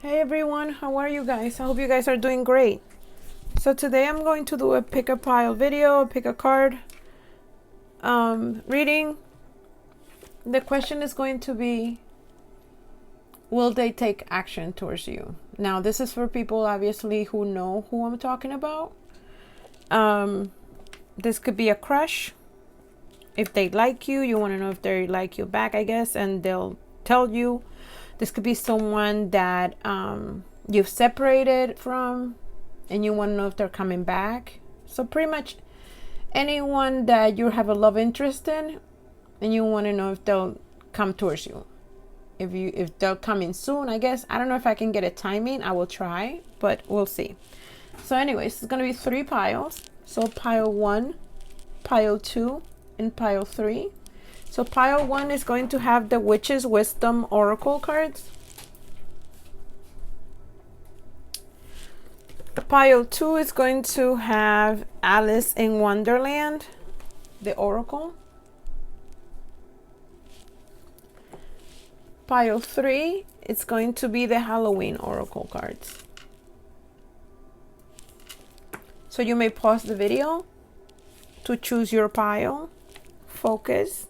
Hey everyone, how are you guys? I hope you guys are doing great. So today I'm going to do a pick a pile video, pick a card reading. The question is going to be, will they take action towards you? Now this is for people obviously who know who I'm talking about. This could be a crush. If they like you, you want to know if they like you back, I guess, and they'll tell you. This could be someone that you've separated from and you want to know if they're coming back. So pretty much anyone that you have a love interest in and you want to know if they'll come towards you. If they're coming soon, I guess. I don't know if I can get a timing. I will try, but we'll see. So anyways, it's going to be 3 piles. So pile 1, pile 2, and pile 3. So pile 1 is going to have the Witch's Wisdom Oracle cards. Pile 2 is going to have Alice in Wonderland, the Oracle. Pile 3 is going to be the Halloween Oracle cards. So you may pause the video to choose your pile, focus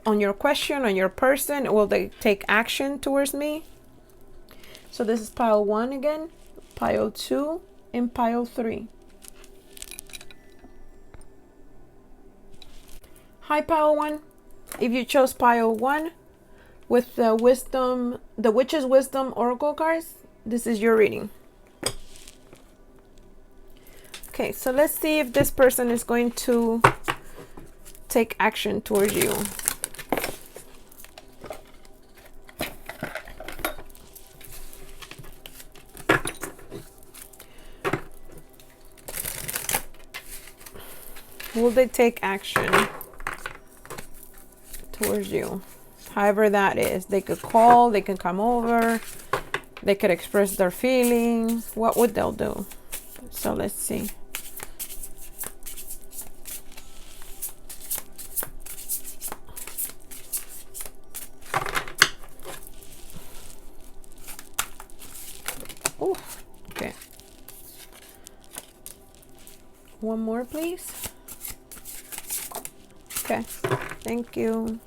on your question, on your person. Will they take action towards me? So this is pile 1 again, pile 2, and pile 3. Hi pile 1. If you chose pile 1 with the Witch's Wisdom Oracle cards, this is your reading. Okay, so let's see if this person is going to take action towards you. Will they take action towards you? However that is. They could call, they can come over, they could express their feelings. What would they do? So let's see. Oh, okay. One more, please. Okay, thank you.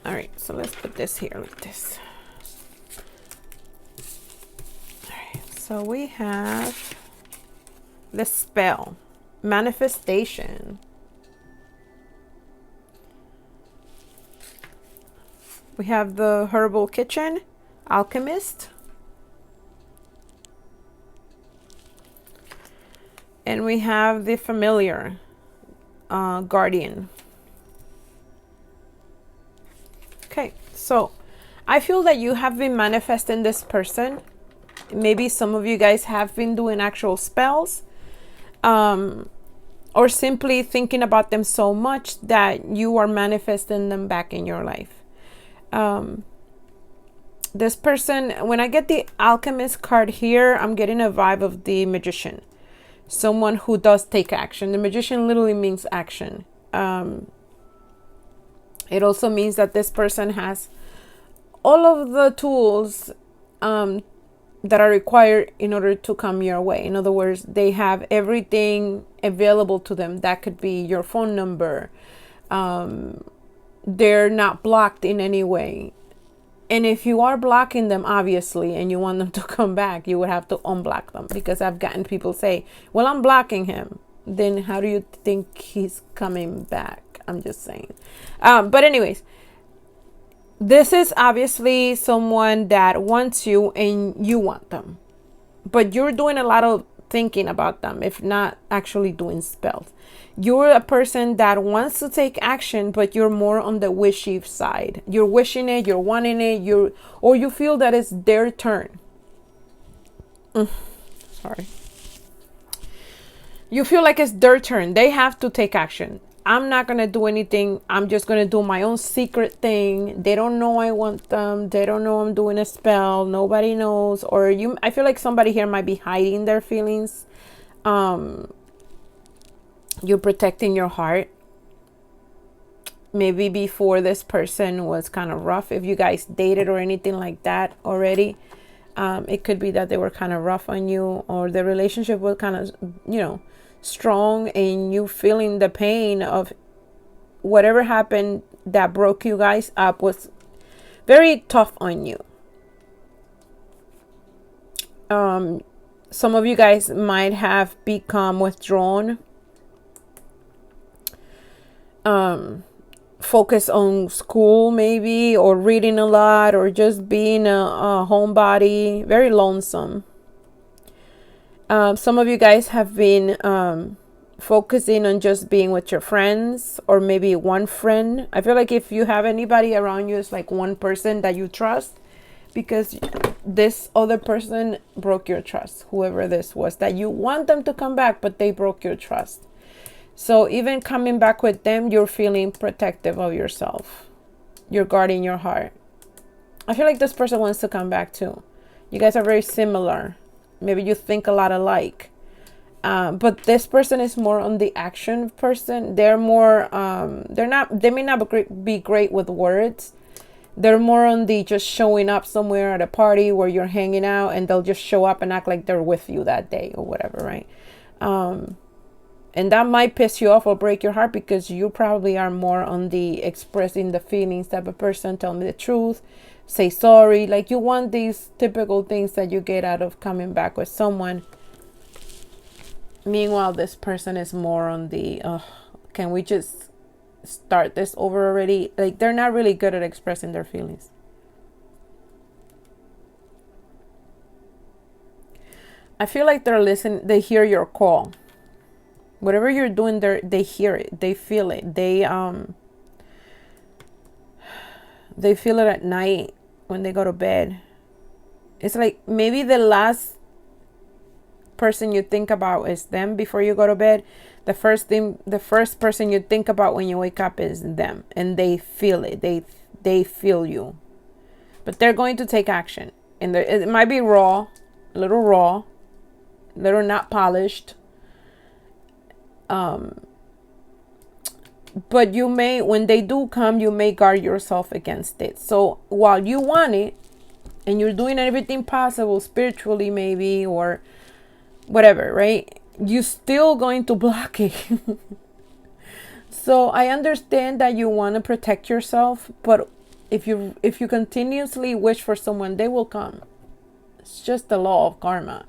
All right, so let's put this here like this. All right, so we have the spell, manifestation. We have the herbal kitchen, alchemist. And we have the familiar, guardian. Okay, so I feel that you have been manifesting this person. Maybe some of you guys have been doing actual spells, or simply thinking about them so much that you are manifesting them back in your life. This person, when I get the alchemist card here, I'm getting a vibe of the magician. Someone who does take action. The magician literally means action. It also means that this person has all of the tools that are required in order to come your way. In other words, they have everything available to them. That could be your phone number. They're not blocked in any way. And if you are blocking them, obviously, and you want them to come back, you would have to unblock them. Because I've gotten people say, well, I'm blocking him. Then how do you think he's coming back? I'm just saying. But anyways, this is obviously someone that wants you and you want them. But you're doing a lot of thinking about them, if not actually doing spells. You're a person that wants to take action, but you're more on the wishy side. You're wishing it, you're wanting it, or you feel that it's their turn. Sorry. You feel like it's their turn. They have to take action. I'm not going to do anything. I'm just going to do my own secret thing. They don't know I want them. They don't know I'm doing a spell. Nobody knows. Or I feel like somebody here might be hiding their feelings. You're protecting your heart. maybe before this person was kind of rough, if you guys dated or anything like that already, it could be that they were kind of rough on you, or the relationship was kind of, strong, and you feeling the pain of whatever happened that broke you guys up was very tough on you. Some of you guys might have become withdrawn, focus on school maybe, or reading a lot, or just being a homebody, very lonesome. Some of you guys have been focusing on just being with your friends, or maybe one friend. I feel like if you have anybody around you, it's like one person that you trust, because this other person broke your trust, whoever this was, that you want them to come back, but they broke your trust. So even coming back with them, you're feeling protective of yourself. You're guarding your heart. I feel like this person wants to come back too. You guys are very similar. Maybe you think a lot alike. But this person is more on the action person. They're more, they may not be great with words. They're more on the just showing up somewhere at a party where you're hanging out, and they'll just show up and act like they're with you that day or whatever, right? And that might piss you off or break your heart, because you probably are more on the expressing the feelings type of person. Tell me the truth, say sorry. Like, you want these typical things that you get out of coming back with someone. Meanwhile, this person is more on the, can we just start this over already? Like, they're not really good at expressing their feelings. I feel like they're listening, they hear your call. Whatever you're doing, they hear it, they feel it. They feel it at night when they go to bed. It's like maybe the last person you think about is them before you go to bed. The first person you think about when you wake up is them, and they feel it. They feel you, but they're going to take action, and it might be raw, a little not polished. But you may, when they do come, you may guard yourself against it. So while you want it, and you're doing everything possible spiritually maybe, or whatever, right? You're still going to block it. So I understand that you want to protect yourself, but if you continuously wish for someone, they will come. It's just the law of karma,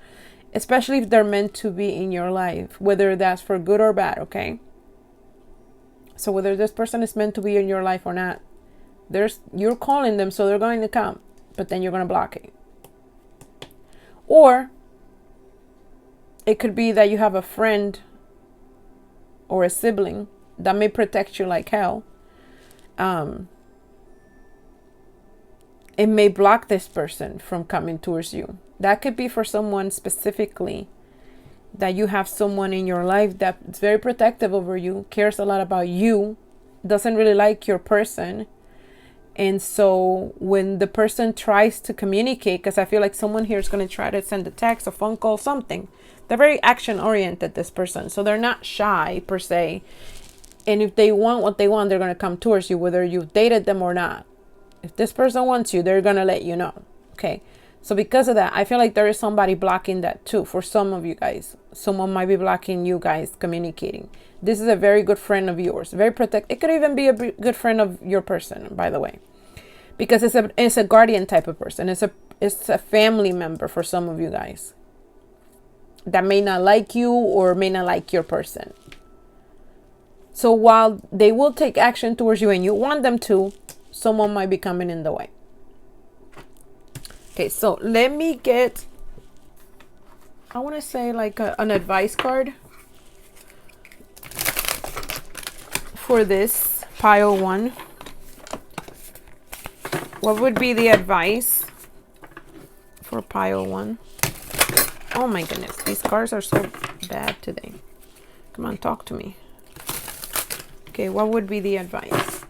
especially if they're meant to be in your life, whether that's for good or bad, okay? So whether this person is meant to be in your life or not, you're calling them, so they're going to come, but then you're going to block it. Or it could be that you have a friend or a sibling that may protect you like hell. It may block this person from coming towards you. That could be for someone specifically, that you have someone in your life that's very protective over you, cares a lot about you, doesn't really like your person. And so when the person tries to communicate, because I feel like someone here is going to try to send a text, a phone call, something. They're very action oriented, this person. So they're not shy per se. And if they want what they want, they're going to come towards you, whether you've dated them or not. If this person wants you, they're going to let you know. Okay. So because of that, I feel like there is somebody blocking that too for some of you guys. Someone might be blocking you guys communicating. This is a very good friend of yours. Very protect. It could even be a good friend of your person, by the way. Because it's a guardian type of person. It's a family member for some of you guys that may not like you or may not like your person. So while they will take action towards you and you want them to, someone might be coming in the way. Okay, so let me get, I want to say like an advice card for this pile one. What would be the advice for pile one? Oh my goodness, these cards are so bad today. Come on, talk to me. Okay, what would be the advice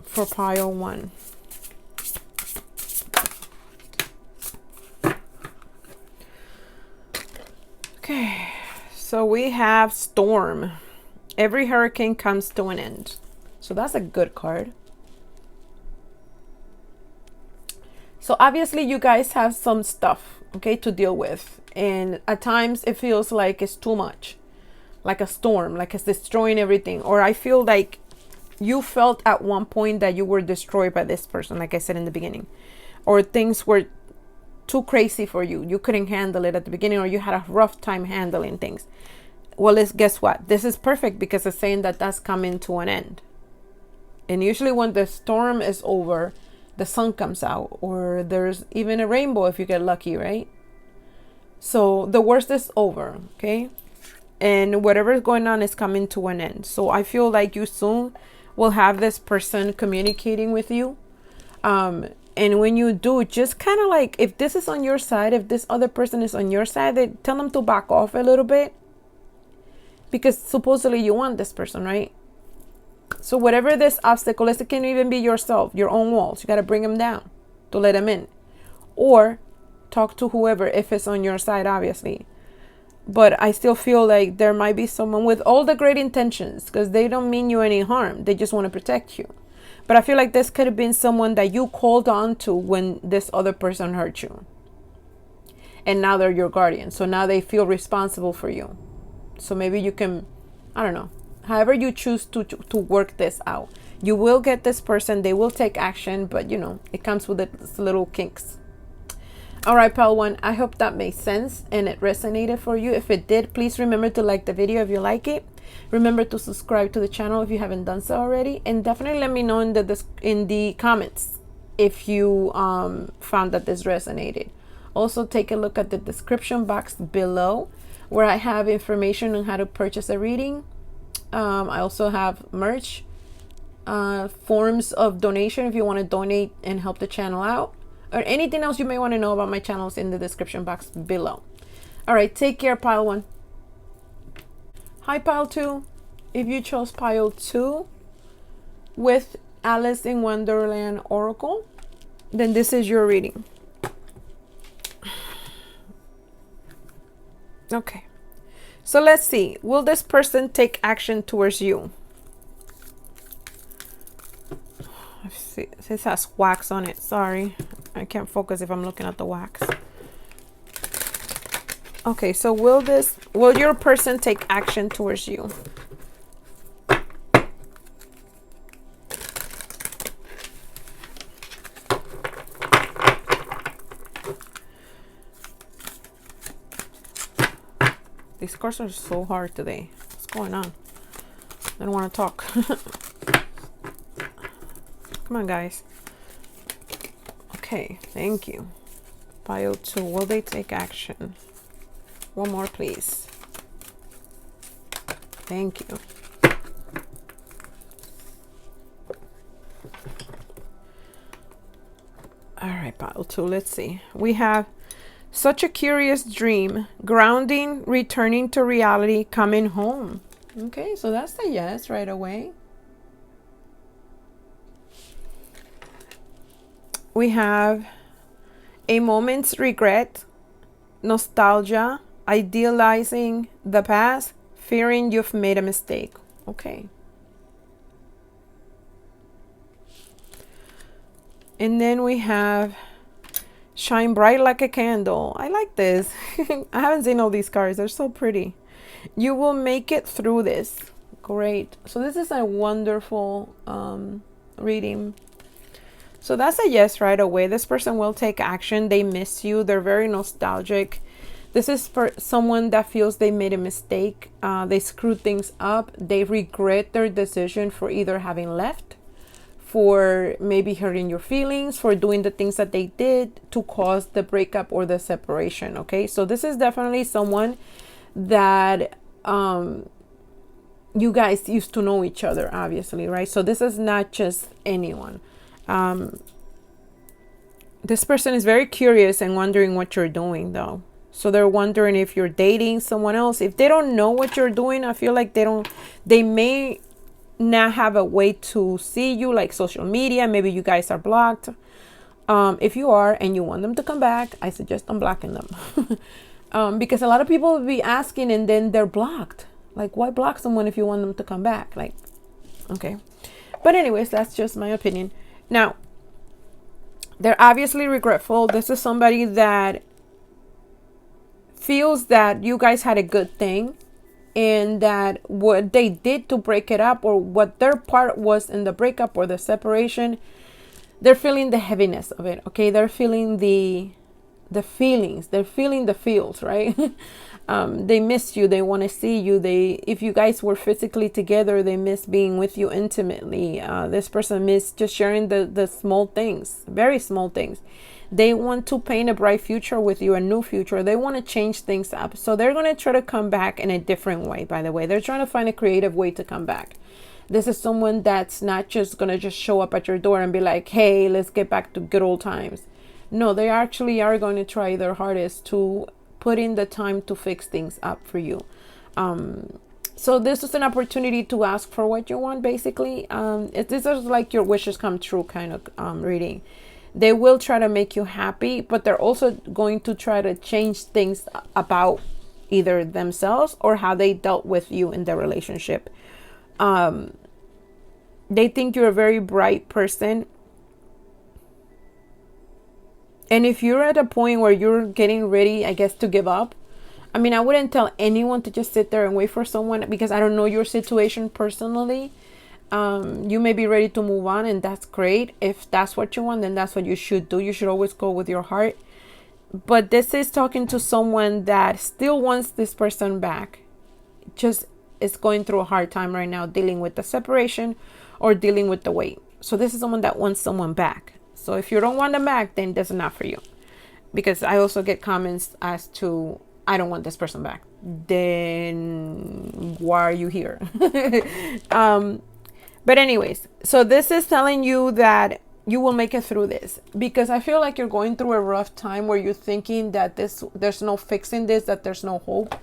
for pile one? Okay, so we have storm. Every hurricane comes to an end. So that's a good card. So obviously you guys have some stuff, okay, to deal with. And at times it feels like it's too much, like a storm, like it's destroying everything. Or I feel like you felt at one point that you were destroyed by this person, like I said in the beginning. Or things were too crazy for you. You couldn't handle it at the beginning, or you had a rough time handling things. Well, guess what? This is perfect because it's saying that that's coming to an end. And usually when the storm is over, the sun comes out, or there's even a rainbow if you get lucky, right? So the worst is over, okay? And whatever is going on is coming to an end. So I feel like you soon will have this person communicating with you. And when you do, just kind of like, if this is on your side, if this other person is on your side, they tell them to back off a little bit. Because supposedly you want this person, right? So whatever this obstacle is, it can even be yourself, your own walls. You got to bring them down to let them in. Or talk to whoever, if it's on your side, obviously. But I still feel like there might be someone with all the great intentions, because they don't mean you any harm. They just want to protect you. But I feel like this could have been someone that you called on to when this other person hurt you. And now they're your guardian. So now they feel responsible for you. So maybe you can, I don't know, however you choose to work this out. You will get this person. They will take action. But, you know, it comes with its little kinks. All right, pile one, I hope that made sense and it resonated for you. If it did, please remember to like the video if you like it. Remember to subscribe to the channel if you haven't done so already. And definitely let me know in the comments if you found that this resonated. Also, take a look at the description box below where I have information on how to purchase a reading. I also have merch, forms of donation if you want to donate and help the channel out. Or anything else you may want to know about my channels in the description box below. All right, take care, pile one. Hi, pile two. If you chose pile two with Alice in Wonderland Oracle, then this is your reading. Okay, so let's see. Will this person take action towards you? See, this has wax on it. Sorry, I can't focus if I'm looking at the wax. Okay, so will your person take action towards you? These cards are so hard today. What's going on? I don't want to talk. Come on, guys. Okay, thank you. Pile two, will they take action? One more, please. Thank you. All right, pile two, let's see. We have such a curious dream, grounding, returning to reality, coming home. Okay, so that's a yes right away. We have a moment's regret, nostalgia, idealizing the past, fearing you've made a mistake. Okay. And then we have shine bright like a candle. I like this. I haven't seen all these cards. They're so pretty. You will make it through this. Great. So this is a wonderful reading. So that's a yes right away. This person will take action. They miss you. They're very nostalgic. This is for someone that feels they made a mistake. They screwed things up. They regret their decision for either having left, for maybe hurting your feelings, for doing the things that they did to cause the breakup or the separation. Okay, so this is definitely someone that you guys used to know each other, obviously, right? So this is not just anyone. This person is very curious and wondering what you're doing, though. So they're wondering if you're dating someone else. If they don't know what you're doing, I feel like they may not have a way to see you, like social media. Maybe you guys are blocked. If you are and you want them to come back, I suggest unblocking them. Because a lot of people will be asking and then they're blocked. Like, why block someone if you want them to come back? Like, okay. But anyways, that's just my opinion. Now, they're obviously regretful. This is somebody that feels that you guys had a good thing, and that what they did to break it up, or what their part was in the breakup or the separation, they're feeling the heaviness of it. Okay, they're feeling the feelings, they're feeling the feels, right? They miss you, they want to see you, if you guys were physically together, they miss being with you intimately. This person miss just sharing the small things, very small things. They want to paint a bright future with you, a new future. They want to change things up. So they're going to try to come back in a different way, by the way. They're trying to find a creative way to come back. This is someone that's not just going to just show up at your door and be like, hey, let's get back to good old times. No, they actually are going to try their hardest to put in the time to fix things up for you. So this is an opportunity to ask for what you want, basically. This is like your wishes come true kind of reading. They will try to make you happy, but they're also going to try to change things about either themselves or how they dealt with you in the relationship. They think you're a very bright person. And if you're at a point where you're getting ready, I guess, to give up, I mean, I wouldn't tell anyone to just sit there and wait for someone, because I don't know your situation personally. You may be ready to move on, and that's great. If that's what you want, then that's what you should do. You should always go with your heart. But this is talking to someone that still wants this person back. Just is going through a hard time right now, dealing with the separation or dealing with the weight. So this is someone that wants someone back. So if you don't want them back, then that's not for you. Because I also get comments as to, I don't want this person back. Then why are you here? But anyways, so this is telling you that you will make it through this, because I feel like you're going through a rough time where you're thinking that there's no fixing this, that there's no hope.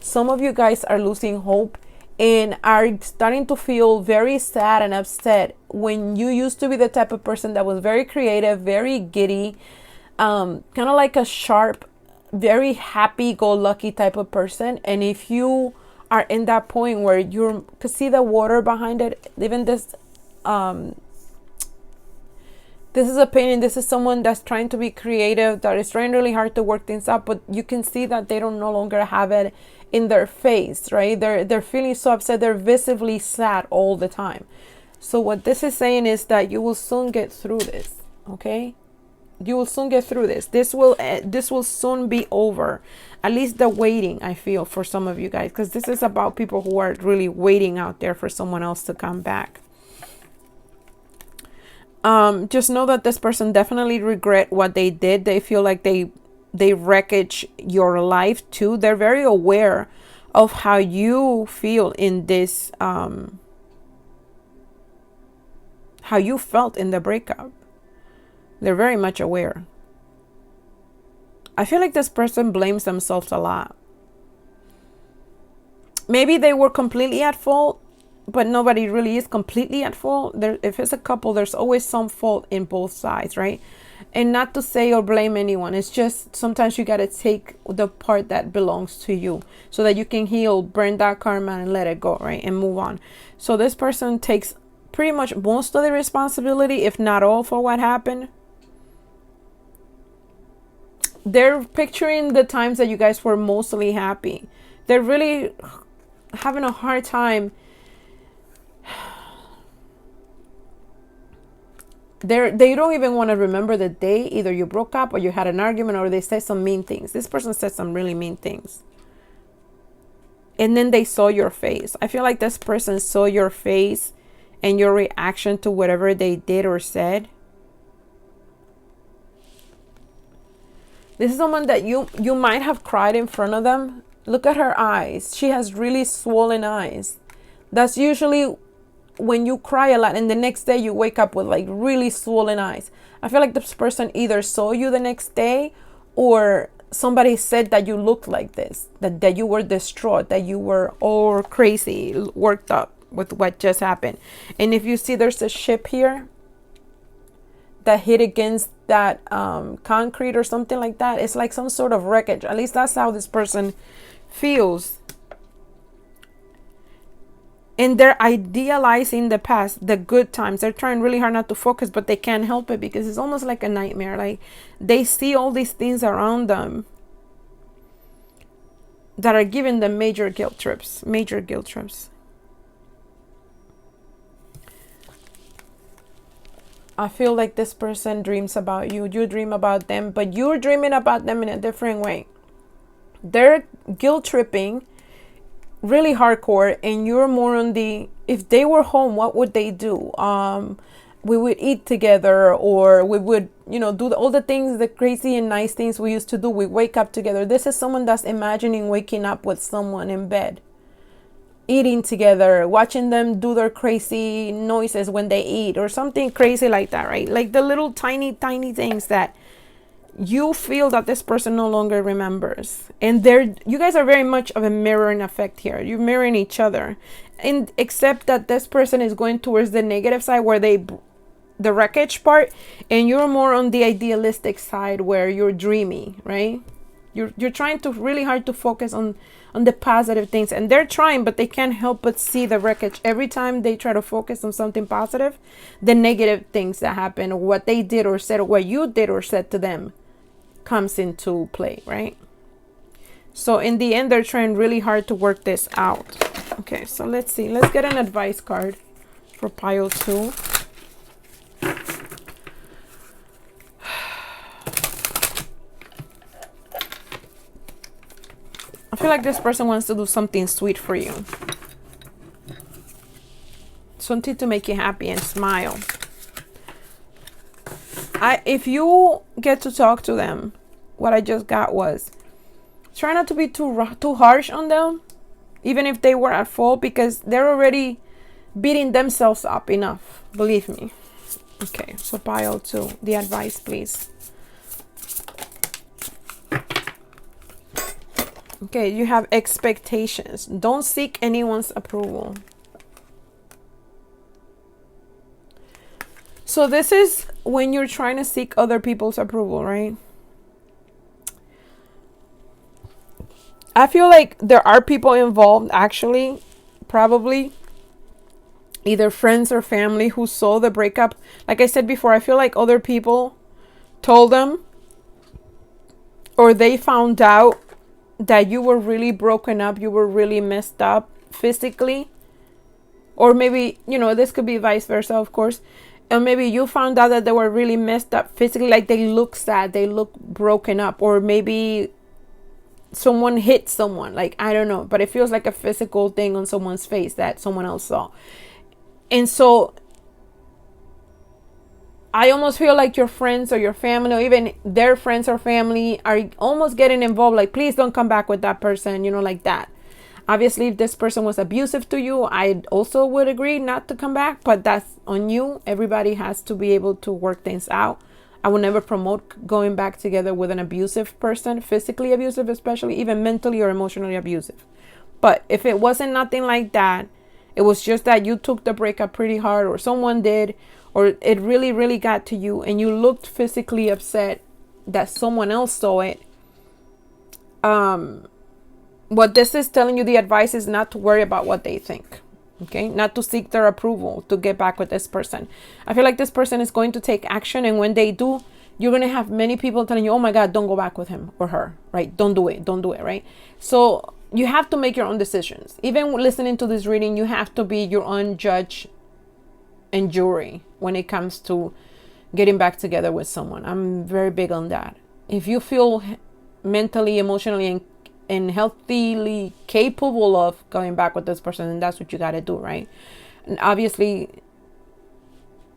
Some of you guys are losing hope and are starting to feel very sad and upset when you used to be the type of person that was very creative, very giddy, kind of like a sharp, very happy-go-lucky type of person. And if you are in that point where you can see the water behind it, even this is a painting. This is someone that's trying to be creative, that is trying really hard to work things out, but you can see that they don't no longer have it in their face, right? They're feeling so upset. They're visibly sad all the time. So what this is saying is that you will soon get through this, okay? You will soon get through this. This will soon be over. At least the waiting, I feel, for some of you guys, because this is about people who are really waiting out there for someone else to come back. Just know that this person definitely regret what they did. They feel like they wreckage your life too. They're very aware of how you feel in this, how you felt in the breakup. They're very much aware. I feel like this person blames themselves a lot. Maybe they were completely at fault, but nobody really is completely at fault. If it's a couple, there's always some fault in both sides, right? And not to say or blame anyone. It's just sometimes you got to take the part that belongs to you so that you can heal, burn that karma and let it go, right? And move on. So this person takes pretty much most of the responsibility, if not all, for what happened. They're picturing the times that you guys were mostly happy. They're really having a hard time. They don't even want to remember the day either you broke up or you had an argument or they said some mean things. This person said some really mean things. And then they saw your face. I feel like this person saw your face and your reaction to whatever they did or said. This is someone that you might have cried in front of them. Look at her eyes. She has really swollen eyes. That's usually when you cry a lot and the next day you wake up with like really swollen eyes. I feel like this person either saw you the next day or somebody said that you looked like this, that you were distraught, that you were all crazy, worked up with what just happened. And if you see there's a ship here that hit against that concrete or something like that, it's like some sort of wreckage. At least that's how this person feels. And they're idealizing the past, the good times. They're trying really hard not to focus, but they can't help it because it's almost like a nightmare. Like they see all these things around them that are giving them major guilt trips. Major guilt trips. I feel like this person dreams about you. You dream about them, but you're dreaming about them in a different way. They're guilt tripping really hardcore, and you're more on the, if they were home, what would they do? We would eat together, or we would, do all the things, the crazy and nice things we used to do. We wake up together. This is someone that's imagining waking up with someone in bed, eating together, watching them do their crazy noises when they eat, or something crazy like that, right? Like the little tiny things that you feel that this person no longer remembers. And you guys are very much of a mirroring effect here. You're mirroring each other, and except that this person is going towards the negative side, where the wreckage part, and you're more on the idealistic side, where you're dreamy, right? You're trying to really hard to focus on the positive things, and they're trying, but they can't help but see the wreckage. Every time they try to focus on something positive, the negative things that happen, or what they did or said, or what you did or said to them, comes into play, right? So in the end, they're trying really hard to work this out. Okay, so let's see. Let's get an advice card for pile 2. I feel like this person wants to do something sweet for you. Something to make you happy and smile. If you get to talk to them, what I just got was, try not to be too harsh on them, even if they were at fault, because they're already beating themselves up enough. Believe me. Okay, so pile 2, the advice, please. Okay, you have expectations. Don't seek anyone's approval. So this is when you're trying to seek other people's approval, right? I feel like there are people involved, actually, probably either friends or family, who saw the breakup. Like I said before, I feel like other people told them, or they found out that you were really broken up, you were really messed up physically, or maybe, this could be vice versa, of course. And maybe you found out that they were really messed up physically, like they look sad, they look broken up, or maybe someone hit someone, like, I don't know, but it feels like a physical thing on someone's face that someone else saw. And so I almost feel like your friends or your family, or even their friends or family, are almost getting involved, like, please don't come back with that person, like that. Obviously, if this person was abusive to you, I also would agree not to come back, but that's on you. Everybody has to be able to work things out. I would never promote going back together with an abusive person, physically abusive, especially, even mentally or emotionally abusive. But if it wasn't nothing like that, it was just that you took the breakup pretty hard, or someone did, or it really, really got to you, and you looked physically upset that someone else saw it. What this is telling you, the advice is not to worry about what they think. Okay, not to seek their approval to get back with this person. I feel like this person is going to take action, and when they do, you're going to have many people telling you, oh my God, don't go back with him or her, right? Don't do it, right? So you have to make your own decisions. Even listening to this reading, you have to be your own judge and jury when it comes to getting back together with someone. I'm very big on that. If you feel mentally, emotionally, and healthily capable of going back with this person, and that's what you got to do, right? And obviously,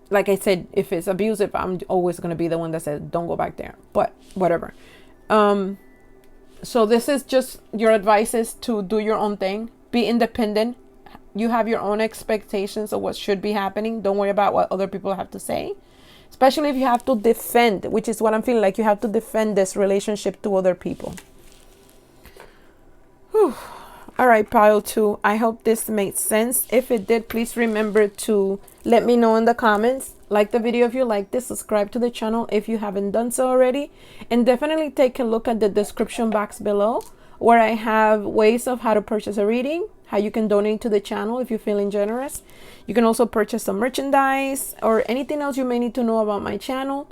like I said, if it's abusive, I'm always going to be the one that says don't go back there, but whatever. So this is just your advice, is to do your own thing, be independent. You have your own expectations of what should be happening. Don't worry about what other people have to say, especially if you have to defend, which is what I'm feeling like. You have to defend this relationship to other people. Whew. All right, pile 2. I hope this made sense. If it did, please remember to let me know in the comments. Like the video if you liked it. Subscribe to the channel if you haven't done so already. And definitely take a look at the description box below, where I have ways of how to purchase a reading, how you can donate to the channel if you're feeling generous. You can also purchase some merchandise or anything else you may need to know about my channel.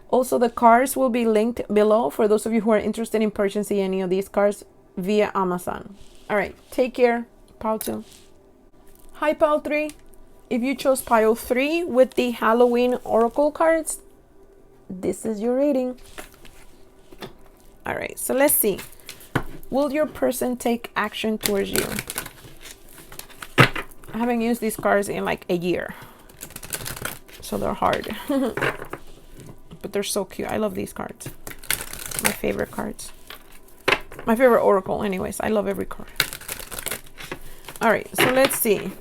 Also, the cards will be linked below for those of you who are interested in purchasing any of these cards via Amazon. All right, take care. Pile 2. Hi, Pile 3. If you chose Pile 3 with the Halloween Oracle cards, this is your reading. All right, so let's see. Will your person take action towards you? I haven't used these cards in like a year, so they're hard. But they're so cute. I love these cards. My favorite cards. My favorite Oracle anyways. I love every card. All right, so let's see.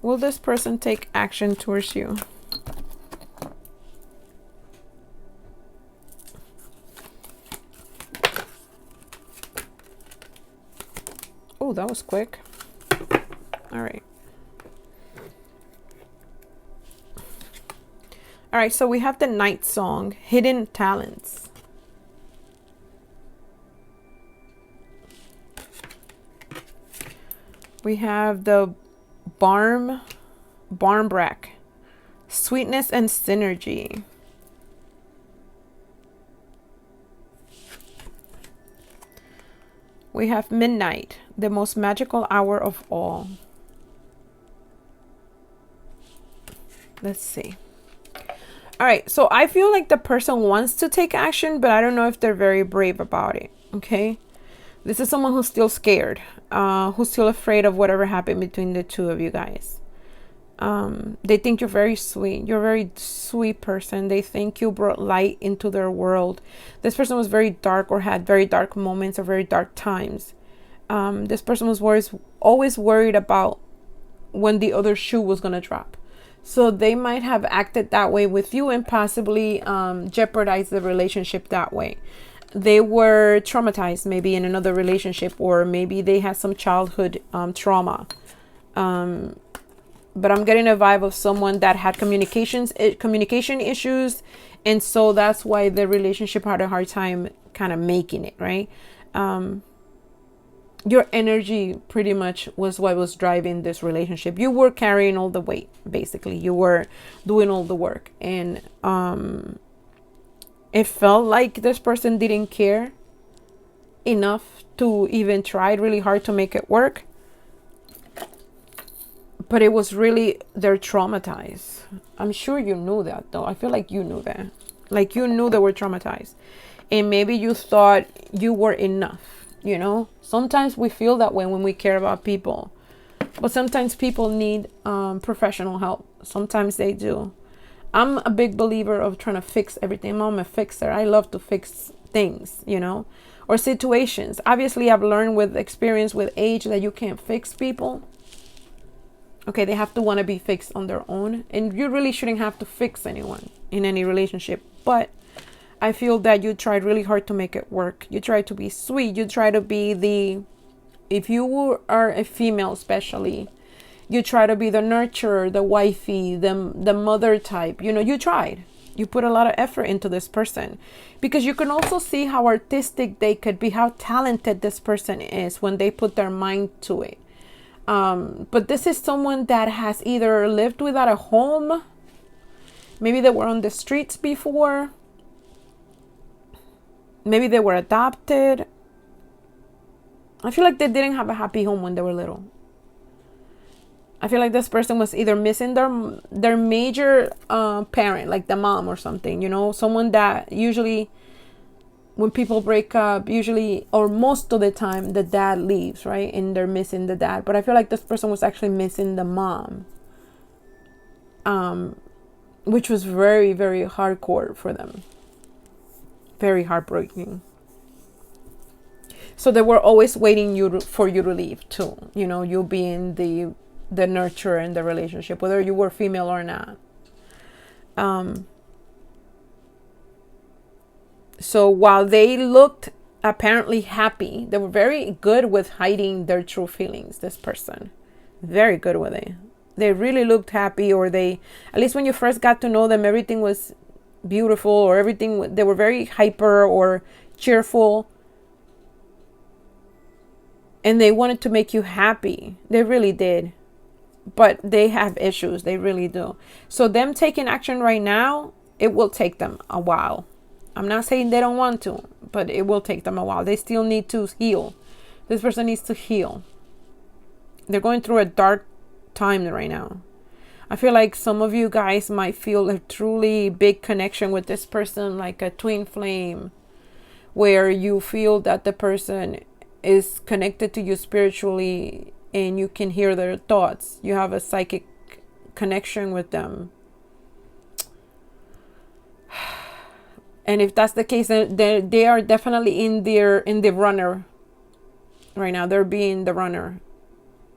Will this person take action towards you? Oh, that was quick. All right. All right, so we have the Night Song, Hidden Talents. We have the Barmbrack, Sweetness and Synergy. We have Midnight, the most magical hour of all. Let's see. All right, so I feel like the person wants to take action, but I don't know if they're very brave about it, okay? This is someone who's still scared, who's still afraid of whatever happened between the two of you guys. They think you're very sweet. You're a very sweet person. They think you brought light into their world. This person was very dark or had very dark moments or very dark times. This person was always worried about when the other shoe was going to drop. So they might have acted that way with you and possibly jeopardize the relationship that way. They were traumatized maybe in another relationship, or maybe they had some childhood trauma. But I'm getting a vibe of someone that had communication issues, and so that's why the relationship had a hard time kind of making it, right? Your energy pretty much was what was driving this relationship. You were carrying all the weight, basically. You were doing all the work, and it felt like this person didn't care enough to even try really hard to make it work. But it was really, they're traumatized. I'm sure you knew that, though. I feel like you knew that. Like you knew they were traumatized. And maybe you thought you were enough, you know? Sometimes we feel that way when we care about people. But sometimes people need professional help. Sometimes they do. I'm a big believer of trying to fix everything. I'm a fixer. I love to fix things, you know? Or situations. Obviously, I've learned with experience, with age, that you can't fix people. Okay, they have to want to be fixed on their own. And you really shouldn't have to fix anyone in any relationship. But I feel that you tried really hard to make it work. You try to be sweet. You try to be if you are a female especially, you try to be the nurturer, the wifey, the mother type. You know, you tried. You put a lot of effort into this person. Because you can also see how artistic they could be, how talented this person is when they put their mind to it. But this is someone that has either lived without a home. Maybe they were on the streets before. Maybe they were adopted. I feel like they didn't have a happy home when they were little. I feel like this person was either missing their major parent, like the mom or something, you know, someone that usually when people break up, usually or most of the time the dad leaves, right? And they're missing the dad. But I feel like this person was actually missing the mom, which was very, very hardcore for them. Very heartbreaking. So they were always waiting for you to leave too. You know, you being the nurturer in the relationship, whether you were female or not. So while they looked apparently happy, they were very good with hiding their true feelings, this person. Very good with it. They really looked happy, or at least when you first got to know them, everything was beautiful, or everything, they were very hyper or cheerful. And they wanted to make you happy. They really did. But they have issues. They really do. So them taking action right now, it will take them a while. I'm not saying they don't want to, but it will take them a while. They still need to heal. This person needs to heal. They're going through a dark time right now. I feel like some of you guys might feel a truly big connection with this person, like a twin flame, where you feel that the person is connected to you spiritually and you can hear their thoughts. You have a psychic connection with them. And if that's the case, then they are definitely in the runner right now. They're being the runner.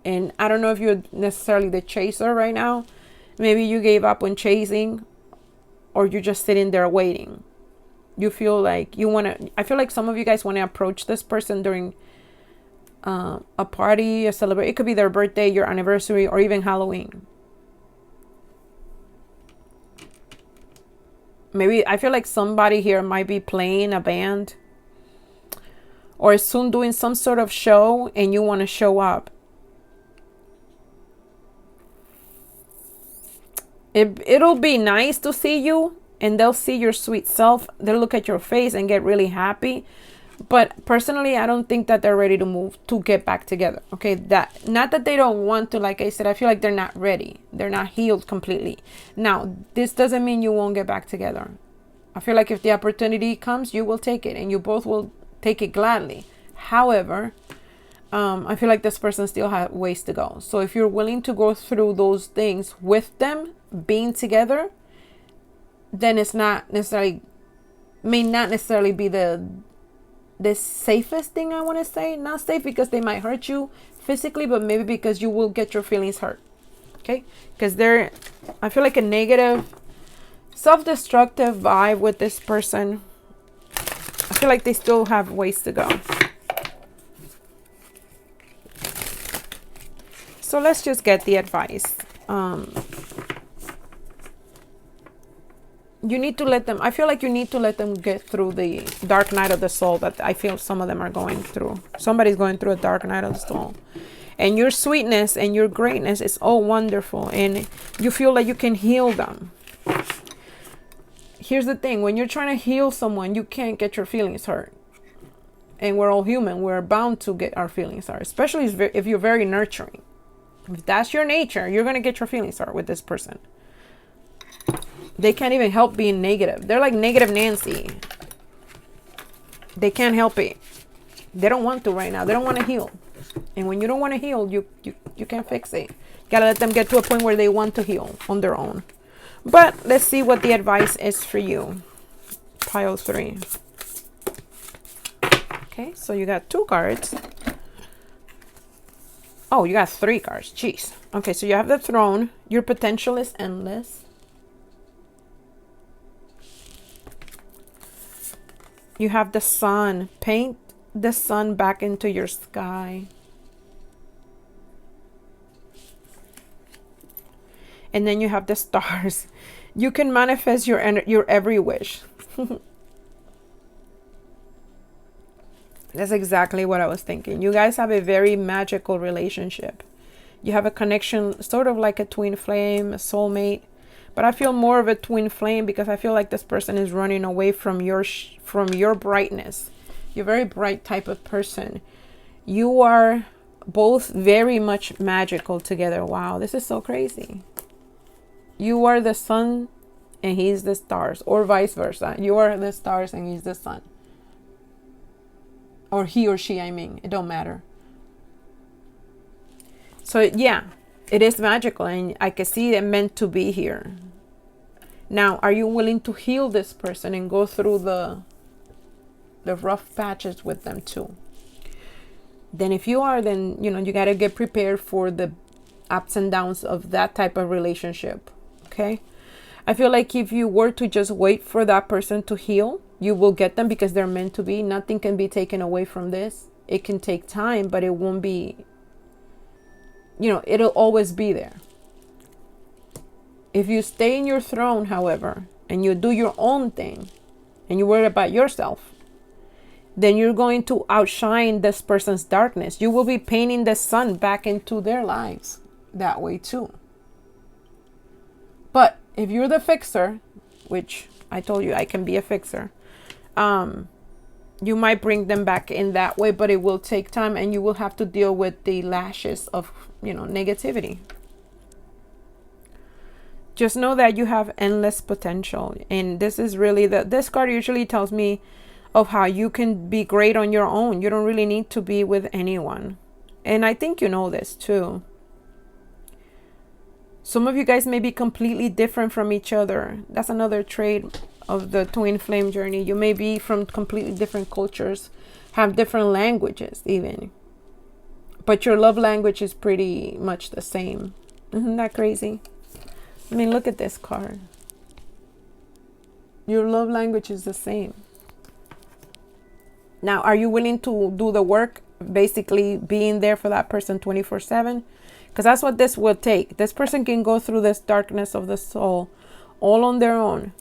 And I don't know if you're necessarily the chaser right now. Maybe you gave up on chasing, or you're just sitting there waiting. You feel like you want to, I feel like some of you guys want to approach this person during a party, a celebration. It could be their birthday, your anniversary, or even Halloween. Maybe I feel like somebody here might be playing a band or soon doing some sort of show and you want to show up. It'll be nice to see you and they'll see your sweet self. They'll look at your face and get really happy. But personally, I don't think that they're ready to move, to get back together. Okay, that not that they don't want to, like I said, I feel like they're not ready. They're not healed completely. Now, this doesn't mean you won't get back together. I feel like if the opportunity comes, you will take it and you both will take it gladly. However, I feel like this person still has ways to go. So if you're willing to go through those things with them, being together, then it's not necessarily, may not necessarily be the safest thing. I want to say not safe because they might hurt you physically, but maybe because you will get your feelings hurt. Okay, because I feel like a negative self-destructive vibe with this person. I feel like they still have ways to go. So let's just get the advice. You need to let them, I feel like you need to let them get through the dark night of the soul that I feel some of them are going through. Somebody's going through a dark night of the soul. And your sweetness and your greatness is all wonderful. And you feel like you can heal them. Here's the thing. When you're trying to heal someone, you can't get your feelings hurt. And we're all human. We're bound to get our feelings hurt. Especially if you're very nurturing. If that's your nature, you're going to get your feelings hurt with this person. They can't even help being negative. They're like negative Nancy. They can't help it. They don't want to right now. They don't want to heal. And when you don't want to heal, you can't fix it. You gotta let them get to a point where they want to heal on their own. But let's see what the advice is for you. Pile 3. Okay, so you got 2 cards. Oh, you got 3 cards. Jeez. Okay, so you have the Throne. Your potential is endless. You have the Sun. Paint the sun back into your sky. And then you have the Stars. You can manifest your every wish. That's exactly what I was thinking. You guys have a very magical relationship. You have a connection, sort of like a twin flame, a soulmate. But I feel more of a twin flame because I feel like this person is running away from your brightness. You're a very bright type of person. You are both very much magical together. Wow, this is so crazy. You are the sun and he's the stars, or vice versa. You are the stars and he's the sun. Or he or she, I mean, it don't matter. So yeah, it is magical and I can see it meant to be here. Now, are you willing to heal this person and go through the rough patches with them too? Then if you are, then, you got to get prepared for the ups and downs of that type of relationship. Okay. I feel like if you were to just wait for that person to heal, you will get them because they're meant to be. Nothing can be taken away from this. It can take time, but it won't be, it'll always be there. If you stay in your throne, however, and you do your own thing and you worry about yourself, then you're going to outshine this person's darkness. You will be painting the sun back into their lives that way too. But if you're the fixer, which I told you I can be a fixer, you might bring them back in that way, but it will take time, and you will have to deal with the lashes of, negativity. Just know that you have endless potential. And this is really this card usually tells me of how you can be great on your own. You don't really need to be with anyone. And I think you know this too. Some of you guys may be completely different from each other. That's another trait of the twin flame journey. You may be from completely different cultures, have different languages even. But your love language is pretty much the same. Isn't that crazy? I mean, look at this card. Your love language is the same. Now, are you willing to do the work, basically being there for that person 24/7? Because that's what this will take. This person can go through this darkness of the soul all on their own,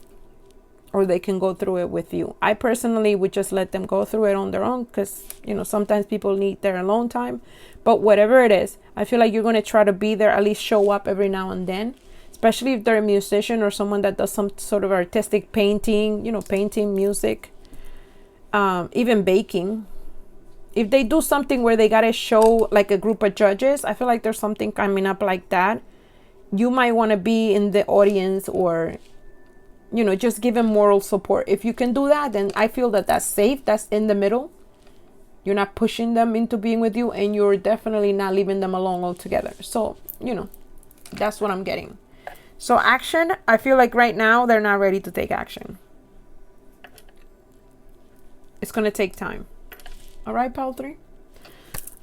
or they can go through it with you. I personally would just let them go through it on their own, because, sometimes people need their alone time. But whatever it is, I feel like you're going to try to be there, at least show up every now and then, especially if they're a musician or someone that does some sort of artistic painting, painting, music, even baking. If they do something where they got to show like a group of judges, I feel like there's something coming up like that. You might want to be in the audience, or, just give them moral support. If you can do that, then I feel that that's safe. That's in the middle. You're not pushing them into being with you, and you're definitely not leaving them alone altogether. So, that's what I'm getting. So action, I feel like right now they're not ready to take action. It's going to take time. All right, pile 3.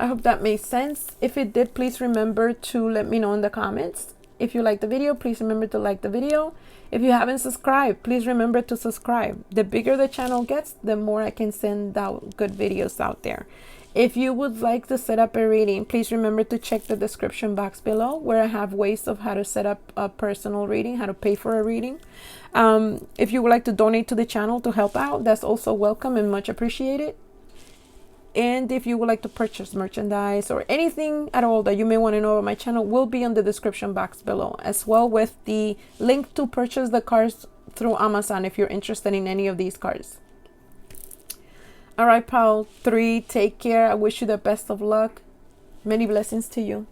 I hope that made sense. If it did, please remember to let me know in the comments. If you like the video, please remember to like the video. If you haven't subscribed, please remember to subscribe. The bigger the channel gets, the more I can send out good videos out there. If you would like to set up a reading, please remember to check the description box below, where I have ways of how to set up a personal reading, how to pay for a reading. If you would like to donate to the channel to help out, that's also welcome and much appreciated. And if you would like to purchase merchandise or anything at all that you may want to know about my channel, will be in the description box below, as well with the link to purchase the cards through Amazon if you're interested in any of these cards. All right, pile 3, take care. I wish you the best of luck. Many blessings to you.